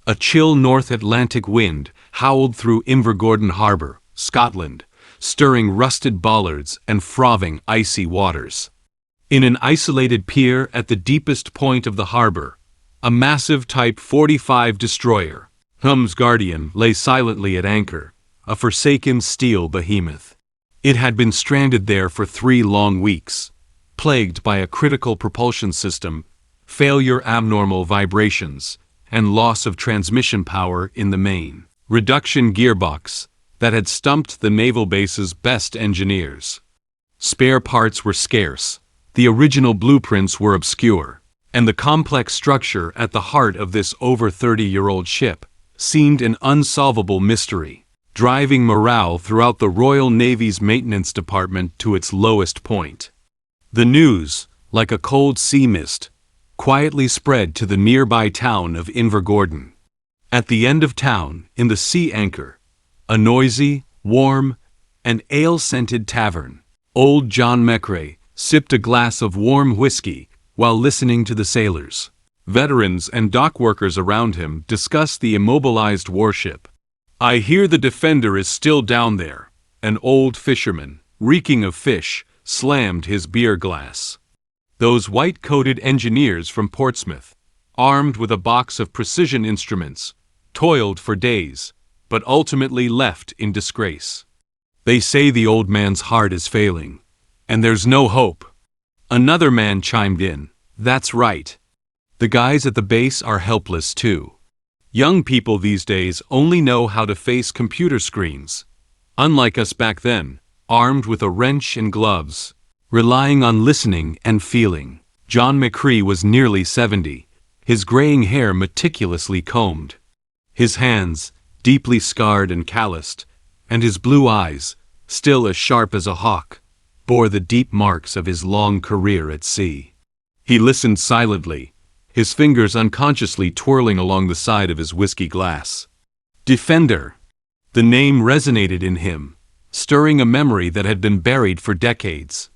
A chill North Atlantic wind howled through Invergordon Harbor, Scotland, stirring rusted bollards and frothing icy waters. In an isolated pier at the deepest point of the harbor, a massive Type 45 destroyer, Hum's Guardian, lay silently at anchor, a forsaken steel behemoth. It had been stranded there for 3 long weeks, plagued by a critical propulsion system, failure, abnormal vibrations, and loss of transmission power in the main reduction gearbox that had stumped the naval base's best engineers. Spare parts were scarce, the original blueprints were obscure, and the complex structure at the heart of this over 30-year-old ship seemed an unsolvable mystery, driving morale throughout the Royal Navy's maintenance department to its lowest point. The news, like a cold sea mist, quietly spread to the nearby town of Invergordon. At the end of town, in the Sea Anchor, a noisy, warm, and ale-scented tavern, old John McCrae sipped a glass of warm whiskey while listening to the sailors. Veterans and dock workers around him discussed the immobilized warship. "I hear the Defender is still down there," an old fisherman, reeking of fish, slammed his beer glass. Those white-coated engineers from Portsmouth, armed with a box of precision instruments, toiled for days, but ultimately left in disgrace. "They say the old man's heart is failing, and there's no hope." Another man chimed in, "That's right. The guys at the base are helpless too. Young people these days only know how to face computer screens. Unlike us back then, armed with a wrench and gloves, relying on listening and feeling." John McCrae was nearly 70, his graying hair meticulously combed. His hands, deeply scarred and calloused, and his blue eyes, still as sharp as a hawk, bore the deep marks of his long career at sea. He listened silently, his fingers unconsciously twirling along the side of his whiskey glass. Defender. The name resonated in him, stirring a memory that had been buried for decades.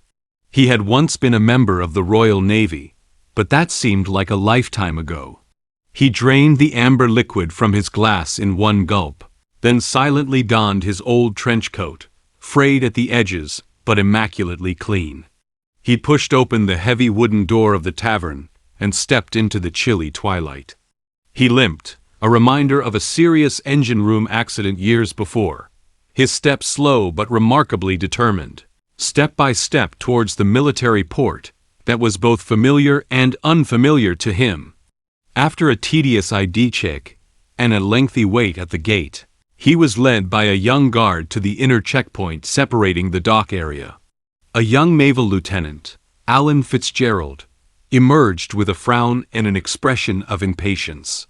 He had once been a member of the Royal Navy, but that seemed like a lifetime ago. He drained the amber liquid from his glass in one gulp, then silently donned his old trench coat, frayed at the edges but immaculately clean. He pushed open the heavy wooden door of the tavern and stepped into the chilly twilight. He limped, a reminder of a serious engine room accident years before, his step slow but remarkably determined, step by step towards the military port that was both familiar and unfamiliar to him. After a tedious ID check and a lengthy wait at the gate, he was led by a young guard to the inner checkpoint separating the dock area. A young naval lieutenant, Alan Fitzgerald, emerged with a frown and an expression of impatience.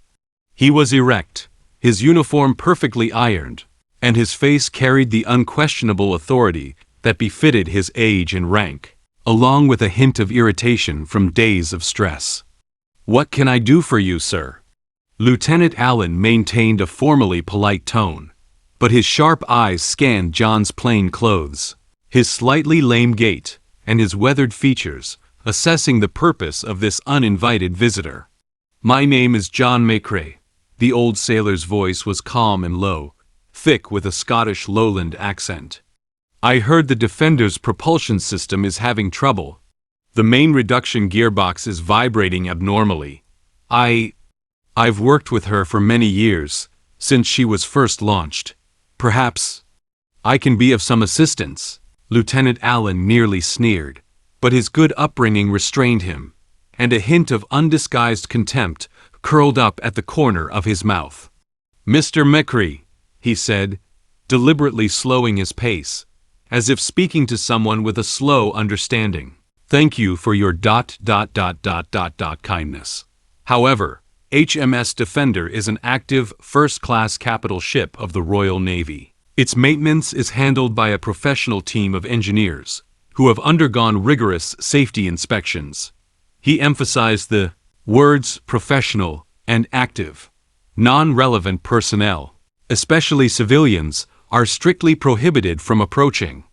He was erect, his uniform perfectly ironed, and his face carried the unquestionable authority that befitted his age and rank, along with a hint of irritation from days of stress. "What can I do for you, sir?" Lieutenant Allen maintained a formally polite tone, but his sharp eyes scanned John's plain clothes, his slightly lame gait, and his weathered features, assessing the purpose of this uninvited visitor. "My name is John McCrae." The old sailor's voice was calm and low, thick with a Scottish lowland accent. "I heard the Defender's propulsion system is having trouble. The main reduction gearbox is vibrating abnormally. I've worked with her for many years, since she was first launched. Perhaps I can be of some assistance." Lieutenant Allen nearly sneered, but his good upbringing restrained him, and a hint of undisguised contempt curled up at the corner of his mouth. "Mr. McCrae," he said, deliberately slowing his pace, as if speaking to someone with a slow understanding. "Thank you for your kindness. However, HMS Defender is an active, first-class capital ship of the Royal Navy. Its maintenance is handled by a professional team of engineers who have undergone rigorous safety inspections." He emphasized the words professional and active. "Non-relevant personnel, especially civilians, are strictly prohibited from approaching.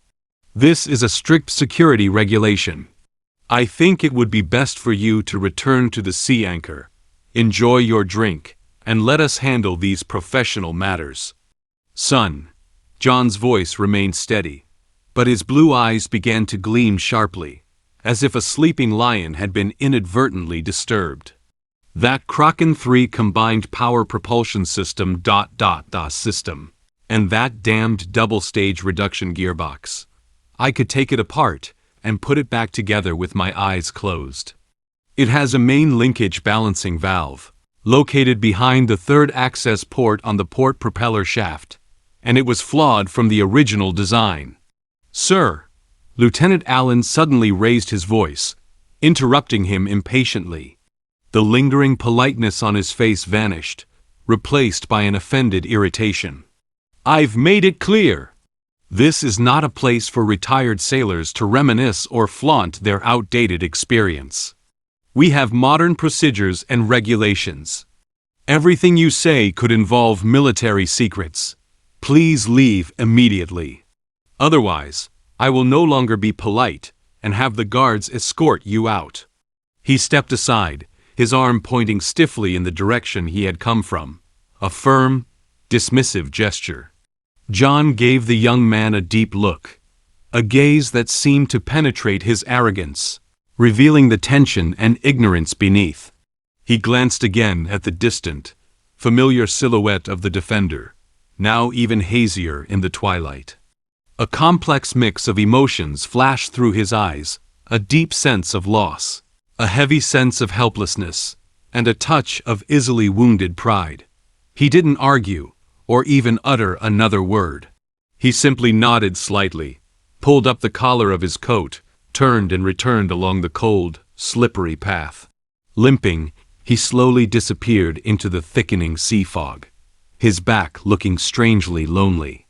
This is a strict security regulation. I think it would be best for you to return to the Sea Anchor, enjoy your drink, and let us handle these professional matters. Son. John's voice remained steady, but his blue eyes began to gleam sharply, as if a sleeping lion had been inadvertently disturbed. That Kraken 3 combined power propulsion system ... system. And that damned double-stage reduction gearbox. I could take it apart and put it back together with my eyes closed. It has a main linkage balancing valve, located behind the third access port on the port propeller shaft, and it was flawed from the original design. Sir! Lieutenant Allen suddenly raised his voice, interrupting him impatiently. The lingering politeness on his face vanished, replaced by an offended irritation. I've made it clear. This is not a place for retired sailors to reminisce or flaunt their outdated experience. We have modern procedures and regulations. Everything you say could involve military secrets. Please leave immediately. Otherwise, I will no longer be polite and have the guards escort you out. He stepped aside, his arm pointing stiffly in the direction he had come from, a firm, dismissive gesture. John gave the young man a deep look, a gaze that seemed to penetrate his arrogance, revealing the tension and ignorance beneath. He glanced again at the distant, familiar silhouette of the defender, now even hazier in the twilight. A complex mix of emotions flashed through his eyes, a deep sense of loss, a heavy sense of helplessness, and a touch of easily wounded pride. He didn't argue, or even utter another word. He simply nodded slightly, pulled up the collar of his coat, turned and returned along the cold, slippery path. Limping, he slowly disappeared into the thickening sea fog, his back looking strangely lonely.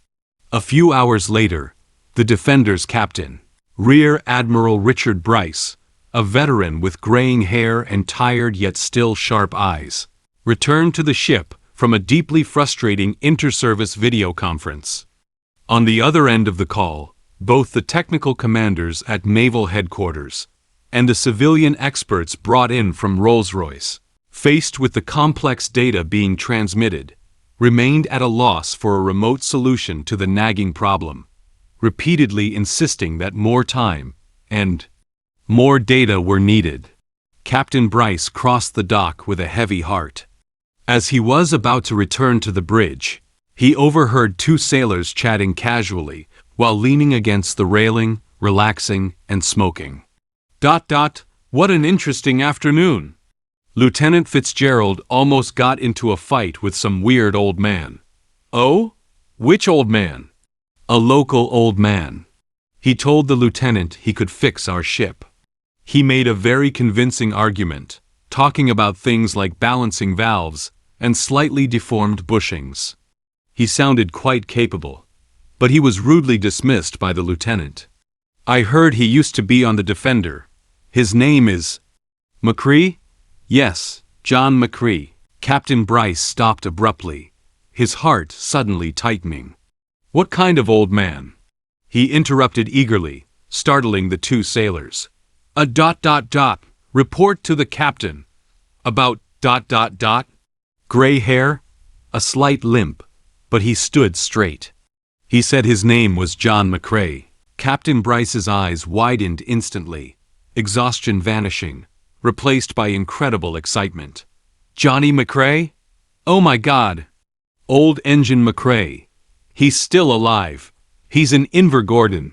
A few hours later, the Defender's captain, Rear Admiral Richard Bryce, a veteran with graying hair and tired yet still sharp eyes, returned to the ship from a deeply frustrating inter-service video conference. On the other end of the call, both the technical commanders at Naval Headquarters and the civilian experts brought in from Rolls-Royce, faced with the complex data being transmitted, remained at a loss for a remote solution to the nagging problem, repeatedly insisting that more time and more data were needed. Captain Bryce crossed the dock with a heavy heart. As he was about to return to the bridge, he overheard two sailors chatting casually while leaning against the railing, relaxing and smoking. What an interesting afternoon! Lieutenant Fitzgerald almost got into a fight with some weird old man. Oh? Which old man? A local old man. He told the lieutenant he could fix our ship. He made a very convincing argument, talking about things like balancing valves and slightly deformed bushings. He sounded quite capable, but he was rudely dismissed by the lieutenant. I heard he used to be on the Defender. His name is... McCree? Yes, John McCree. Captain Bryce stopped abruptly, his heart suddenly tightening. What kind of old man? He interrupted eagerly, startling the two sailors. Report to the captain. About ... Gray hair, a slight limp, but he stood straight. He said his name was John McCree. Captain Bryce's eyes widened instantly, exhaustion vanishing, replaced by incredible excitement. Johnny McCree? Oh my God! Old Engine McCree. He's still alive. He's in Invergordon.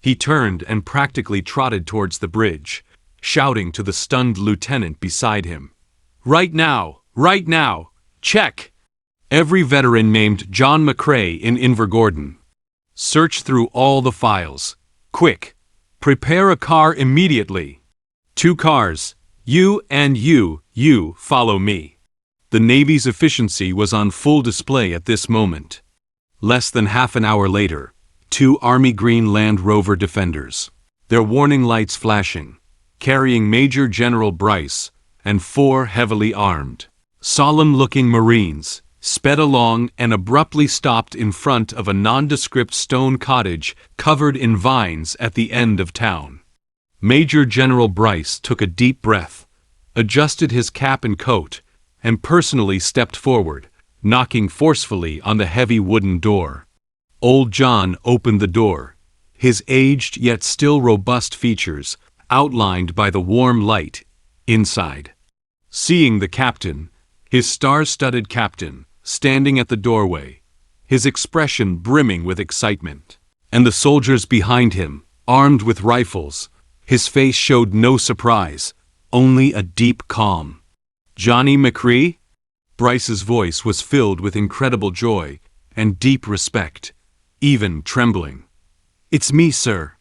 He turned and practically trotted towards the bridge, shouting to the stunned lieutenant beside him. Right now! Right now! Check! Every veteran named John McCree in Invergordon. Search through all the files. Quick! Prepare a car immediately. 2 cars. You and you follow me. The Navy's efficiency was on full display at this moment. Less than half an hour later, 2 Army Green Land Rover Defenders, their warning lights flashing, carrying Major General Bryce and 4 heavily armed, solemn-looking Marines, sped along and abruptly stopped in front of a nondescript stone cottage covered in vines at the end of town. Major General Bryce took a deep breath, adjusted his cap and coat, and personally stepped forward, knocking forcefully on the heavy wooden door. Old John opened the door, his aged yet still robust features outlined by the warm light inside. Seeing the captain, his star-studded captain, standing at the doorway, his expression brimming with excitement, and the soldiers behind him, armed with rifles, his face showed no surprise, only a deep calm. "Johnny McCree?" Bryce's voice was filled with incredible joy and deep respect, even trembling. "It's me, sir."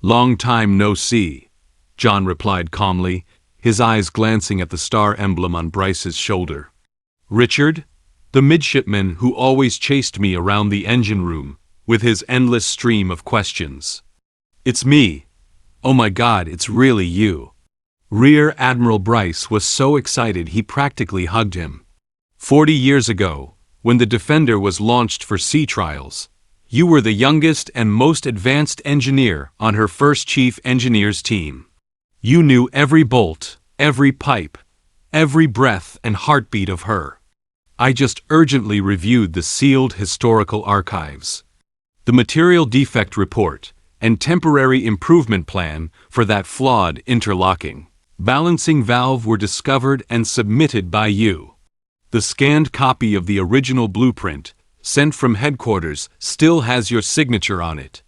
"Long time no see," John replied calmly, his eyes glancing at the star emblem on Bryce's shoulder. "Richard?" The midshipman who always chased me around the engine room with his endless stream of questions. "It's me. Oh my God, it's really you." Rear Admiral Bryce was so excited he practically hugged him. 40 years ago, when the Defender was launched for sea trials, you were the youngest and most advanced engineer on her first chief engineer's team. You knew every bolt, every pipe, every breath and heartbeat of her. I just urgently reviewed the sealed historical archives. The material defect report and temporary improvement plan for that flawed interlocking balancing valve were discovered and submitted by you. The scanned copy of the original blueprint, sent from headquarters, still has your signature on it.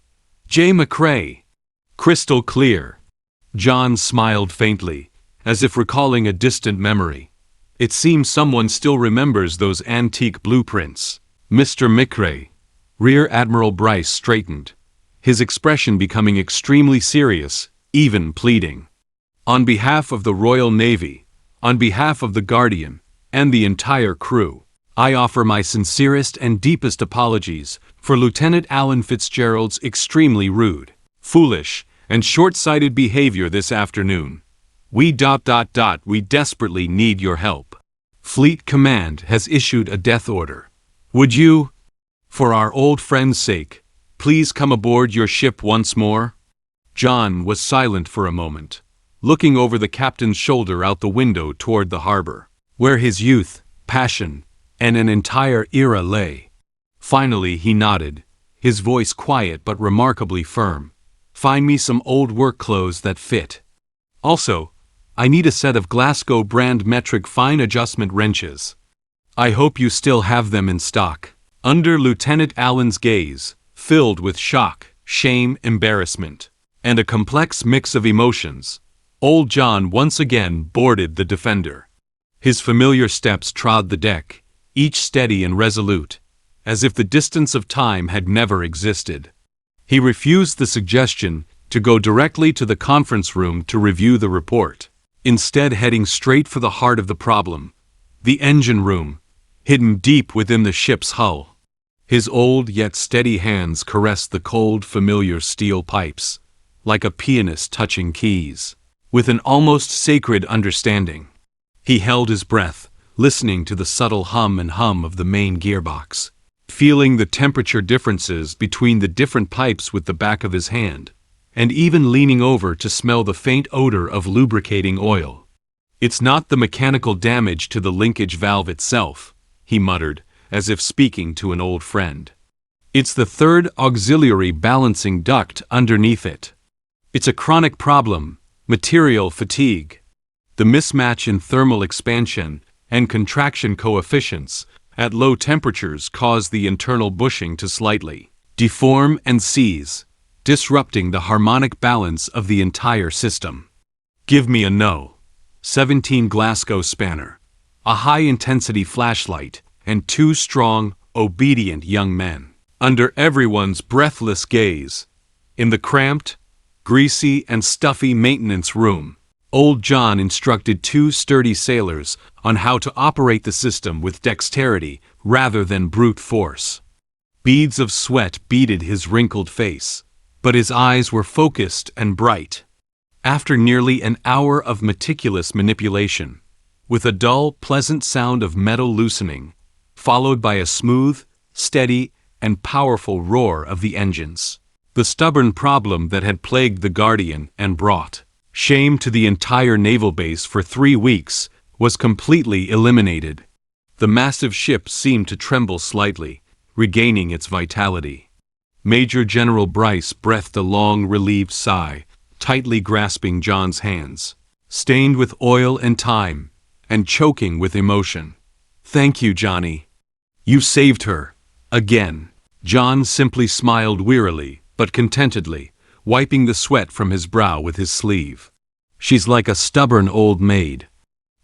J. McCrae. Crystal clear. John smiled faintly, as if recalling a distant memory. It seems someone still remembers those antique blueprints. "Mr. McCrae." Rear Admiral Bryce straightened, his expression becoming extremely serious, even pleading. "On behalf of the Royal Navy, on behalf of the Guardian, and the entire crew, I offer my sincerest and deepest apologies for Lieutenant Alan Fitzgerald's extremely rude, foolish, and short-sighted behavior this afternoon. We desperately need your help. Fleet Command has issued a death order. Would you, for our old friend's sake, please come aboard your ship once more?" John was silent for a moment, looking over the captain's shoulder out the window toward the harbor, where his youth, passion, and an entire era lay. Finally he nodded, his voice quiet but remarkably firm. "Find me some old work clothes that fit. Also, I need a set of Glasgow brand metric fine adjustment wrenches. I hope you still have them in stock." Under Lieutenant Allen's gaze, filled with shock, shame, embarrassment, and a complex mix of emotions, old John once again boarded the Defender. His familiar steps trod the deck, each steady and resolute, as if the distance of time had never existed. He refused the suggestion to go directly to the conference room to review the report, instead heading straight for the heart of the problem, the engine room, hidden deep within the ship's hull. His old yet steady hands caressed the cold, familiar steel pipes, like a pianist touching keys, with an almost sacred understanding. He held his breath, listening to the subtle hum of the main gearbox, feeling the temperature differences between the different pipes with the back of his hand, and even leaning over to smell the faint odor of lubricating oil. "It's not the mechanical damage to the linkage valve itself," he muttered, as if speaking to an old friend. "It's the third auxiliary balancing duct underneath it. It's a chronic problem, material fatigue. The mismatch in thermal expansion and contraction coefficients at low temperatures cause the internal bushing to slightly deform and seize, disrupting the harmonic balance of the entire system. Give me a No. 17 Glasgow spanner, a high-intensity flashlight, and 2 strong, obedient young men. Under everyone's breathless gaze, in the cramped, greasy, and stuffy maintenance room, old John instructed 2 sturdy sailors on how to operate the system with dexterity rather than brute force. Beads of sweat beaded his wrinkled face, but his eyes were focused and bright. After nearly an hour of meticulous manipulation, with a dull, pleasant sound of metal loosening, followed by a smooth, steady, and powerful roar of the engines, the stubborn problem that had plagued the Guardian and brought shame to the entire naval base for 3 weeks was completely eliminated. The massive ship seemed to tremble slightly, regaining its vitality. Major General Bryce breathed a long, relieved sigh, tightly grasping John's hands, stained with oil and time, and choking with emotion. "Thank you, Johnny. You saved her. Again." John simply smiled wearily, but contentedly, wiping the sweat from his brow with his sleeve. "She's like a stubborn old maid.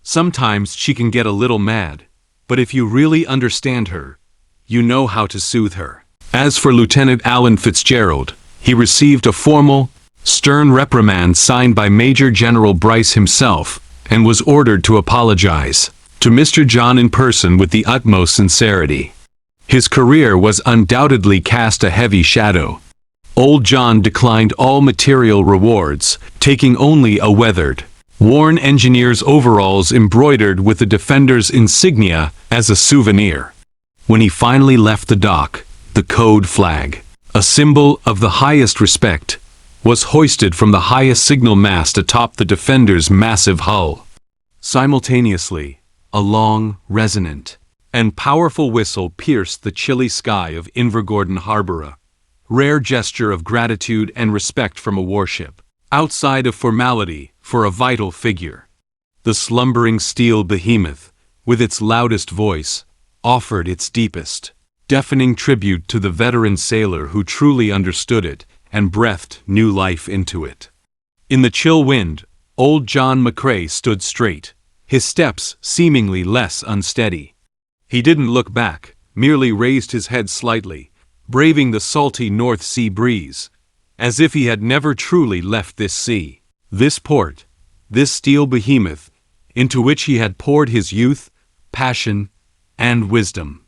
Sometimes she can get a little mad, but if you really understand her, you know how to soothe her." As for Lieutenant Alan Fitzgerald, he received a formal, stern reprimand signed by Major General Bryce himself, and was ordered to apologize to Mr. John in person with the utmost sincerity. His career was undoubtedly cast a heavy shadow. Old John declined all material rewards, taking only a weathered, worn engineer's overalls embroidered with the Defender's insignia as a souvenir. When he finally left the dock, the code flag, a symbol of the highest respect, was hoisted from the highest signal mast atop the Defender's massive hull. Simultaneously, a long, resonant, and powerful whistle pierced the chilly sky of Invergordon Harbor, a rare gesture of gratitude and respect from a warship, outside of formality, for a vital figure. The slumbering steel behemoth, with its loudest voice, offered its deepest, deafening tribute to the veteran sailor who truly understood it and breathed new life into it. In the chill wind, old John McCrae stood straight, his steps seemingly less unsteady. He didn't look back, merely raised his head slightly, braving the salty North Sea breeze, as if he had never truly left this sea, this port, this steel behemoth, into which he had poured his youth, passion, and wisdom.